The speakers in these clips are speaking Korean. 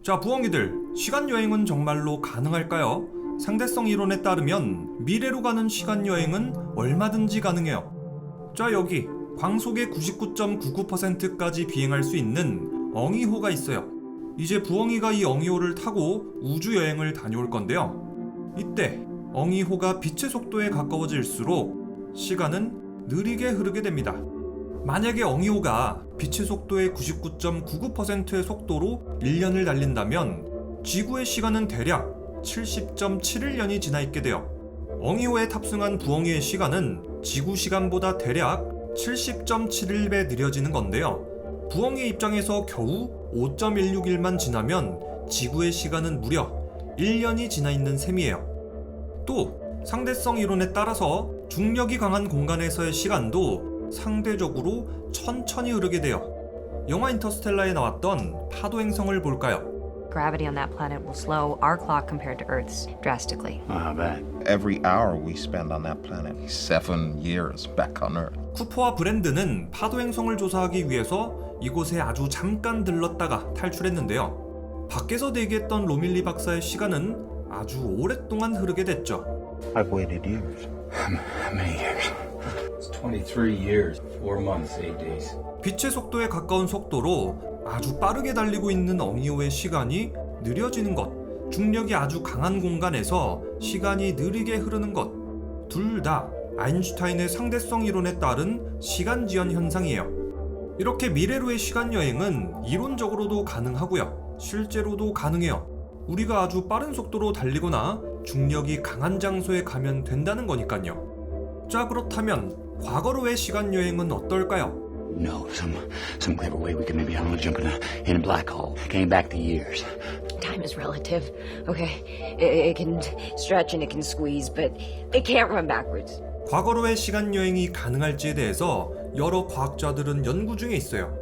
자, 부엉이들, 시간여행은 정말로 가능할까요? 상대성 이론에 따르면 미래로 가는 시간여행은 얼마든지 가능해요. 자, 여기 광속의 99.99%까지 비행할 수 있는 엉이호가 있어요. 이제 부엉이가 이 엉이호를 타고 우주여행을 다녀올 건데요. 이때 엉이호가 빛의 속도에 가까워질수록 시간은 느리게 흐르게 됩니다. 만약에 엉이호가 빛의 속도의 99.99%의 속도로 1년을 달린다면 지구의 시간은 대략 70.71년이 지나 있게 돼요. 엉이호에 탑승한 부엉이의 시간은 지구 시간보다 대략 70.71배 느려지는 건데요. 부엉이 입장에서 겨우 5.16일만 지나면 지구의 시간은 무려 1년이 지나 있는 셈이에요. 또 상대성 이론에 따라서 중력이 강한 공간에서의 시간도 상대적으로 천천히 흐르게 돼요. 영화 인터스텔라에 나왔던 파도 행성을 볼까요? Gravity on that planet will slow our clock compared to Earth's drastically. I bet. Every hour we spend on that planet, 7 years back on Earth. 쿠퍼와 브랜드는 파도 행성을 조사하기 위해서 이곳에 아주 잠깐 들렀다가 탈출했는데요. 밖에서 대기했던 로밀리 박사의 시간은 아주 오랫동안 흐르게 됐죠. I've waited years. How many years? It's 23 years, 4 months, 8 days. 빛의 속도에 가까운 속도로 아주 빠르게 달리고 있는 엉이호의 시간이 느려지는 것, 중력이 아주 강한 공간에서 시간이 느리게 흐르는 것, 둘 다 아인슈타인의 상대성 이론에 따른 시간 지연 현상이에요. 이렇게 미래로의 시간 여행은 이론적으로도 가능하고요, 실제로도 가능해요. 우리가 아주 빠른 속도로 달리거나 중력이 강한 장소에 가면 된다는 거니까요. 자, 그렇다면 과거로의 시간 여행은 어떨까요? No, some clever way we can maybe, I don't know, jump in a black hole. Came back to years. Time is relative, okay? It can stretch and it can squeeze, but it can't run backwards. 과거로의 시간 여행이 가능할지에 대해서 여러 과학자들은 연구 중에 있어요.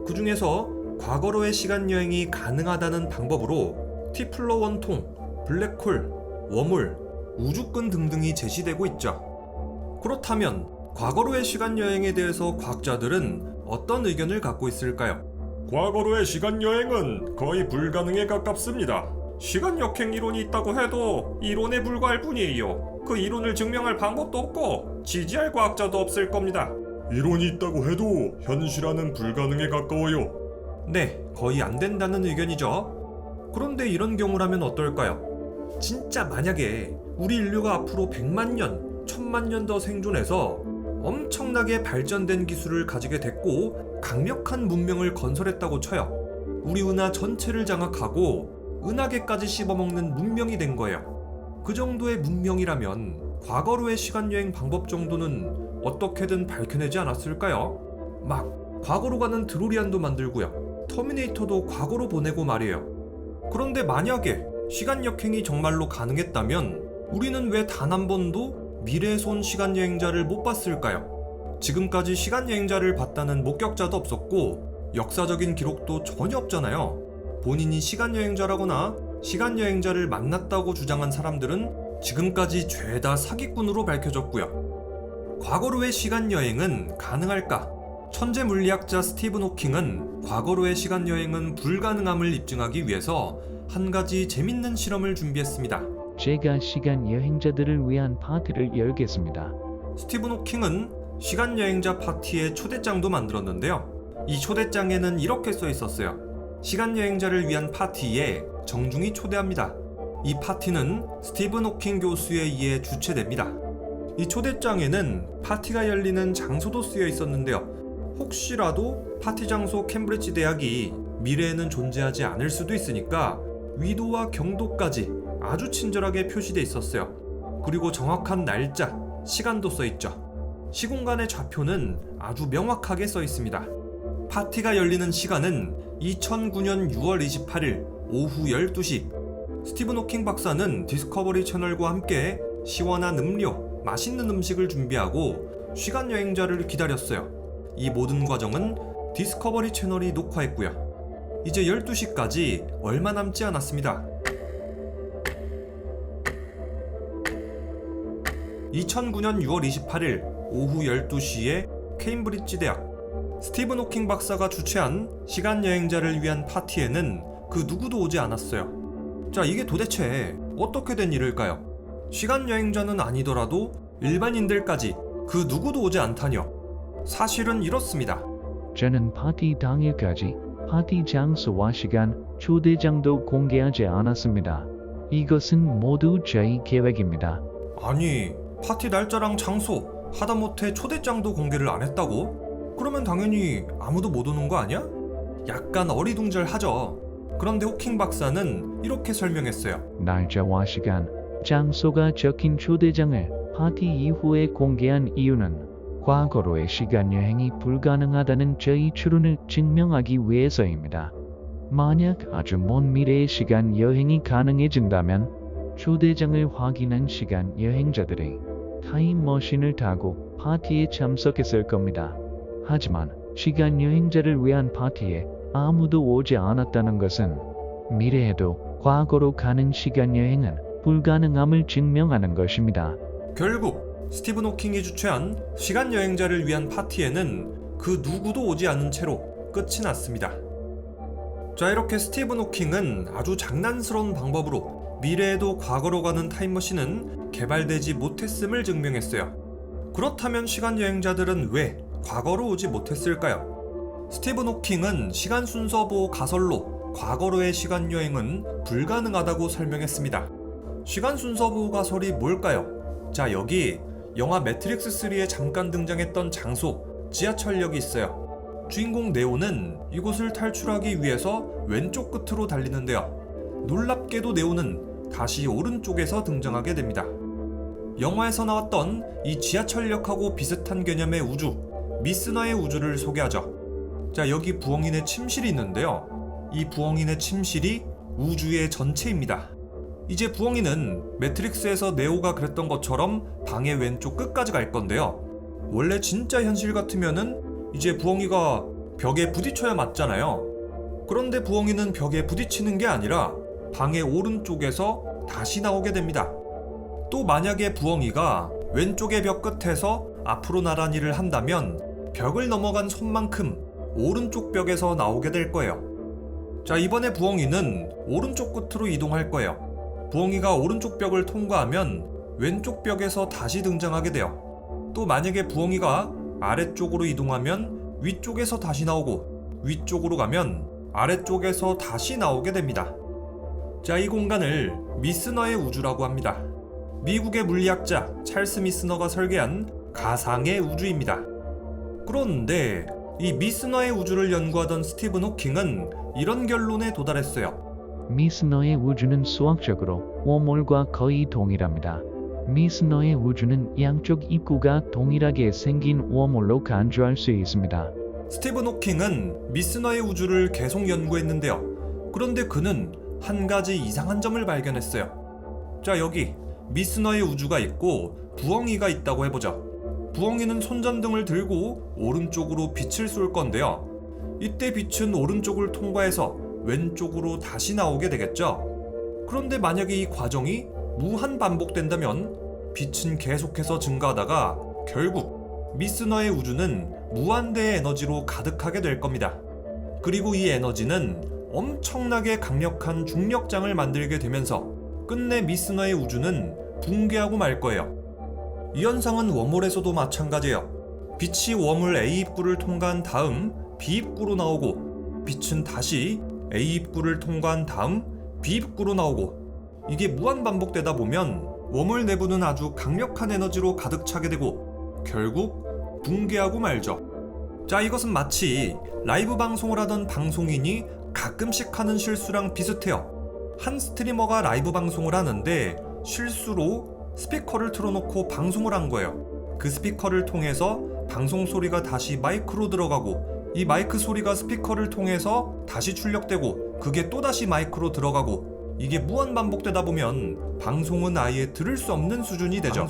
그 중에서 과거로의 시간 여행이 가능하다는 방법으로 티플러 원통, 블랙홀, 웜홀, 우주끈 등등이 제시되고 있죠. 그렇다면 과거로의 시간 여행에 대해서 과학자들은 어떤 의견을 갖고 있을까요? 과거로의 시간 여행은 거의 불가능에 가깝습니다. 시간 역행 이론이 있다고 해도 이론에 불과할 뿐이에요. 그 이론을 증명할 방법도 없고 지지할 과학자도 없을 겁니다. 이론이 있다고 해도 현실화는 불가능에 가까워요. 네, 거의 안 된다는 의견이죠. 그런데 이런 경우라면 어떨까요? 진짜 만약에 우리 인류가 앞으로 100만 년, 1000만 년 더 생존해서 엄청나게 발전된 기술을 가지게 됐고 강력한 문명을 건설했다고 쳐요. 우리 은하 전체를 장악하고 은하계까지 씹어먹는 문명이 된 거예요. 그 정도의 문명이라면 과거로의 시간여행 방법 정도는 어떻게든 밝혀내지 않았을까요? 막 과거로 가는 드로리안도 만들고요, 터미네이터도 과거로 보내고 말이에요. 그런데 만약에 시간 역행이 정말로 가능했다면 우리는 왜 단 한 번도 미래에서 온 시간여행자를 못 봤을까요? 지금까지 시간여행자를 봤다는 목격자도 없었고 역사적인 기록도 전혀 없잖아요. 본인이 시간여행자라거나 시간여행자를 만났다고 주장한 사람들은 지금까지 죄다 사기꾼으로 밝혀졌고요. 과거로의 시간여행은 가능할까? 천재 물리학자 스티븐 호킹은 과거로의 시간여행은 불가능함을 입증하기 위해서 한 가지 재밌는 실험을 준비했습니다. 제가 시간 여행자들을 위한 파티를 열겠습니다. 스티븐 호킹은 시간여행자 파티의 초대장도 만들었는데요. 이 초대장에는 이렇게 써 있었어요. 시간여행자를 위한 파티에 정중히 초대합니다. 이 파티는 스티븐 호킹 교수에 의해 주최됩니다. 이 초대장에는 파티가 열리는 장소도 쓰여 있었는데요. 혹시라도 파티 장소 캠브리지 대학이 미래에는 존재하지 않을 수도 있으니까 위도와 경도까지 아주 친절하게 표시돼 있었어요. 그리고 정확한 날짜, 시간도 써 있죠. 시공간의 좌표는 아주 명확하게 써 있습니다. 파티가 열리는 시간은 2009년 6월 28일 오후 12시. 스티븐 호킹 박사는 디스커버리 채널과 함께 시원한 음료, 맛있는 음식을 준비하고 시간여행자를 기다렸어요. 이 모든 과정은 디스커버리 채널이 녹화했고요. 이제 12시까지 얼마 남지 않았습니다. 2009년 6월 28일 오후 12시에 케임브리지 대학 스티븐 호킹 박사가 주최한 시간여행자를 위한 파티에는 그 누구도 오지 않았어요. 자, 이게 도대체 어떻게 된 일일까요? 시간 여행자는 아니더라도 일반인들까지 그 누구도 오지 않다뇨. 사실은 이렇습니다. 저는 파티 당일까지 파티 장소와 시간, 초대장도 공개하지 않았습니다. 이것은 모두 저희 계획입니다. 아니, 파티 날짜랑 장소, 하다못해 초대장도 공개를 안 했다고? 그러면 당연히 아무도 못 오는 거 아니야? 약간 어리둥절하죠. 그런데 호킹 박사는 이렇게 설명했어요. 날짜와 시간, 장소가 적힌 초대장을 파티 이후에 공개한 이유는 과거로의 시간 여행이 불가능하다는 저희 추론을 증명하기 위해서입니다. 만약 아주 먼 미래의 시간 여행이 가능해진다면 초대장을 확인한 시간 여행자들이 타임머신을 타고 파티에 참석했을 겁니다. 하지만 시간 여행자를 위한 파티에 아무도 오지 않았다는 것은 미래에도 과거로 가는 시간 여행은 불가능함을 증명하는 것입니다. 결국 스티븐 호킹이 주최한 시간 여행자를 위한 파티에는 그 누구도 오지 않은 채로 끝이 났습니다. 자, 이렇게 스티븐 호킹은 아주 장난스러운 방법으로 미래에도 과거로 가는 타임머신은 개발되지 못했음을 증명했어요. 그렇다면 시간 여행자들은 왜 과거로 오지 못했을까요? 스티븐 호킹은 시간 순서 보호 가설로 과거로의 시간 여행은 불가능하다고 설명했습니다. 시간 순서 보호 가설이 뭘까요? 자, 여기 영화 매트릭스 3에 잠깐 등장했던 장소, 지하철역이 있어요. 주인공 네오는 이곳을 탈출하기 위해서 왼쪽 끝으로 달리는데요. 놀랍게도 네오는 다시 오른쪽에서 등장하게 됩니다. 영화에서 나왔던 이 지하철역하고 비슷한 개념의 우주, 미스너의 우주를 소개하죠. 자, 여기 부엉이네 침실이 있는데요. 이 부엉이네 침실이 우주의 전체입니다. 이제 부엉이는 매트릭스에서 네오가 그랬던 것처럼 방의 왼쪽 끝까지 갈 건데요. 원래 진짜 현실 같으면은 이제 부엉이가 벽에 부딪혀야 맞잖아요. 그런데 부엉이는 벽에 부딪히는 게 아니라 방의 오른쪽에서 다시 나오게 됩니다. 또 만약에 부엉이가 왼쪽의 벽 끝에서 앞으로 나란히를 한다면 벽을 넘어간 손만큼 오른쪽 벽에서 나오게 될 거예요. 자, 이번에 부엉이는 오른쪽 끝으로 이동할 거예요. 부엉이가 오른쪽 벽을 통과하면 왼쪽 벽에서 다시 등장하게 돼요. 또 만약에 부엉이가 아래쪽으로 이동하면 위쪽에서 다시 나오고 위쪽으로 가면 아래쪽에서 다시 나오게 됩니다. 자, 이 공간을 미스너의 우주라고 합니다. 미국의 물리학자 찰스 미스너가 설계한 가상의 우주입니다. 그런데 이 미스너의 우주를 연구하던 스티븐 호킹은 이런 결론에 도달했어요. 미스너의 우주는 수학적으로 웜홀과 거의 동일합니다. 미스너의 우주는 양쪽 입구가 동일하게 생긴 웜홀로 간주할 수 있습니다. 스티븐 호킹은 미스너의 우주를 계속 연구했는데요. 그런데 그는 한 가지 이상한 점을 발견했어요. 자, 여기 미스너의 우주가 있고 부엉이가 있다고 해보죠. 부엉이는 손전등을 들고 오른쪽으로 빛을 쏠 건데요. 이때 빛은 오른쪽을 통과해서 왼쪽으로 다시 나오게 되겠죠. 그런데 만약에 이 과정이 무한 반복된다면 빛은 계속해서 증가하다가 결국 미스너의 우주는 무한대의 에너지로 가득하게 될 겁니다. 그리고 이 에너지는 엄청나게 강력한 중력장을 만들게 되면서 끝내 미스너의 우주는 붕괴하고 말 거예요. 이 현상은 웜홀에서도 마찬가지예요. 빛이 웜홀 A 입구를 통과한 다음 B 입구로 나오고 빛은 다시 A 입구를 통과한 다음 B 입구로 나오고 이게 무한 반복되다 보면 웜홀 내부는 아주 강력한 에너지로 가득 차게 되고 결국 붕괴하고 말죠. 자, 이것은 마치 라이브 방송을 하던 방송인이 가끔씩 하는 실수랑 비슷해요. 한 스트리머가 라이브 방송을 하는데 실수로 스피커를 틀어놓고 방송을 한 거예요. 그 스피커를 통해서 방송 소리가 다시 마이크로 들어가고 이 마이크 소리가 스피커를 통해서 다시 출력되고 그게 또다시 마이크로 들어가고 이게 무한 반복되다 보면 방송은 아예 들을 수 없는 수준이 되죠.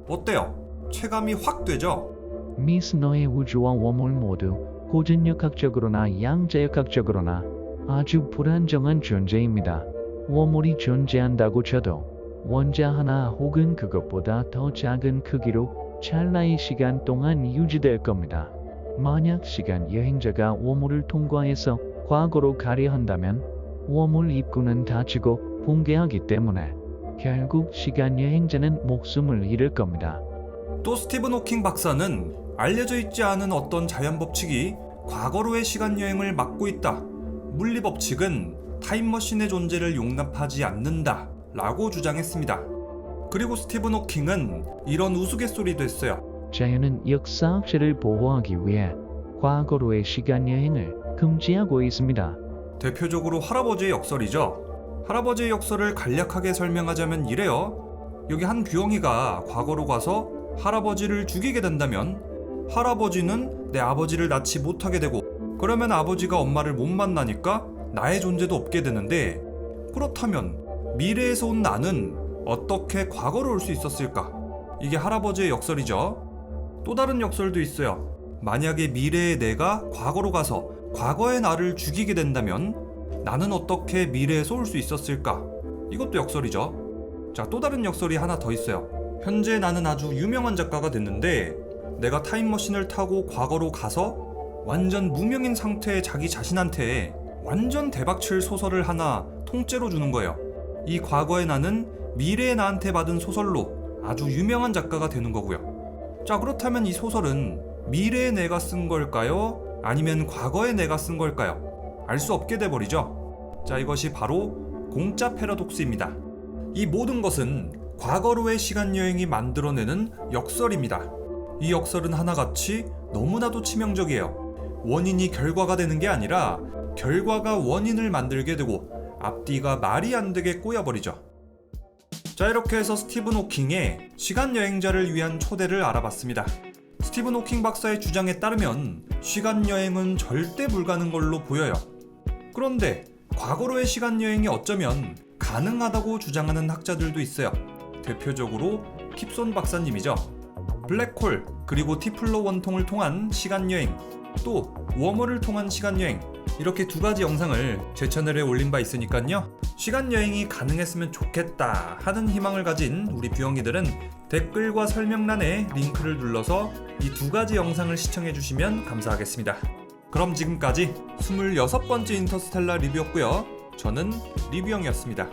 어때요? 체감이 확 되죠? 미스너의 우주와 웜홀 모두 고전역학적으로나 양자역학적으로나 아주 불안정한 존재입니다. 웜홀이 존재한다고 쳐도 원자 하나 혹은 그것보다 더 작은 크기로 찰나의 시간 동안 유지될 겁니다. 만약 시간 여행자가 웜홀을 통과해서 과거로 가려 한다면 웜홀 입구는 닫히고 붕괴하기 때문에 결국 시간 여행자는 목숨을 잃을 겁니다. 또 스티븐 호킹 박사는 알려져 있지 않은 어떤 자연 법칙이 과거로의 시간 여행을 막고 있다. 물리 법칙은 타임머신의 존재를 용납하지 않는다 라고 주장했습니다. 그리고 스티븐 호킹은 이런 우스갯소리도 했어요. 자연은 역사학자를 보호하기 위해 과거로의 시간 여행을 금지하고 있습니다. 대표적으로 할아버지의 역설이죠. 할아버지의 역설을 간략하게 설명하자면 이래요. 여기 한 귀영이가 과거로 가서 할아버지를 죽이게 된다면 할아버지는 내 아버지를 낳지 못하게 되고 그러면 아버지가 엄마를 못 만나니까 나의 존재도 없게 되는데 그렇다면 미래에서 온 나는 어떻게 과거로 올 수 있었을까? 이게 할아버지의 역설이죠. 또 다른 역설도 있어요. 만약에 미래의 내가 과거로 가서 과거의 나를 죽이게 된다면 나는 어떻게 미래에서 올 수 있었을까? 이것도 역설이죠. 자, 또 다른 역설이 하나 더 있어요. 현재 나는 아주 유명한 작가가 됐는데 내가 타임머신을 타고 과거로 가서 완전 무명인 상태의 자기 자신한테 완전 대박칠 소설을 하나 통째로 주는 거예요. 이 과거의 나는 미래의 나한테 받은 소설로 아주 유명한 작가가 되는 거고요. 자, 그렇다면 이 소설은 미래의 내가 쓴 걸까요? 아니면 과거의 내가 쓴 걸까요? 알 수 없게 돼버리죠. 자, 이것이 바로 공짜 패러독스입니다. 이 모든 것은 과거로의 시간여행이 만들어내는 역설입니다. 이 역설은 하나같이 너무나도 치명적이에요. 원인이 결과가 되는 게 아니라 결과가 원인을 만들게 되고 앞뒤가 말이 안 되게 꼬여버리죠. 자, 이렇게 해서 스티븐 호킹의 시간여행자를 위한 초대를 알아봤습니다. 스티븐 호킹 박사의 주장에 따르면 시간여행은 절대 불가능한 걸로 보여요. 그런데 과거로의 시간여행이 어쩌면 가능하다고 주장하는 학자들도 있어요. 대표적으로 킵손 박사님이죠. 블랙홀 그리고 티플러 원통을 통한 시간여행, 또 웜홀을 통한 시간여행, 이렇게 두 가지 영상을 제 채널에 올린 바 있으니까요. 시간여행이 가능했으면 좋겠다 하는 희망을 가진 우리 뷰엉이들은 댓글과 설명란에 링크를 눌러서 이 두 가지 영상을 시청해 주시면 감사하겠습니다. 그럼 지금까지 26번째 인터스텔라 리뷰였고요. 저는 리뷰엉이었습니다.